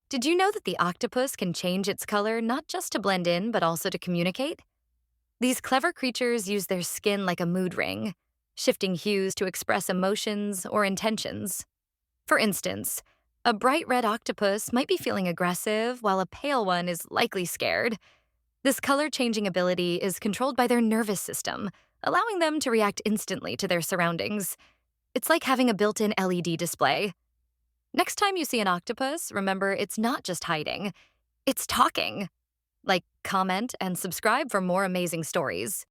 Did you know that the octopus can change its color not just to blend in, but also to communicate? These clever creatures use their skin like a mood ring, shifting hues to express emotions or intentions. For instance, a bright red octopus might be feeling aggressive, while a pale one is likely scared. This color changing ability is controlled by their nervous system, allowing them to react instantly to their surroundings. It's like having a built in LED display. Next time you see an octopus, remember it's not just hiding, it's talking. Like, comment, and subscribe for more amazing stories.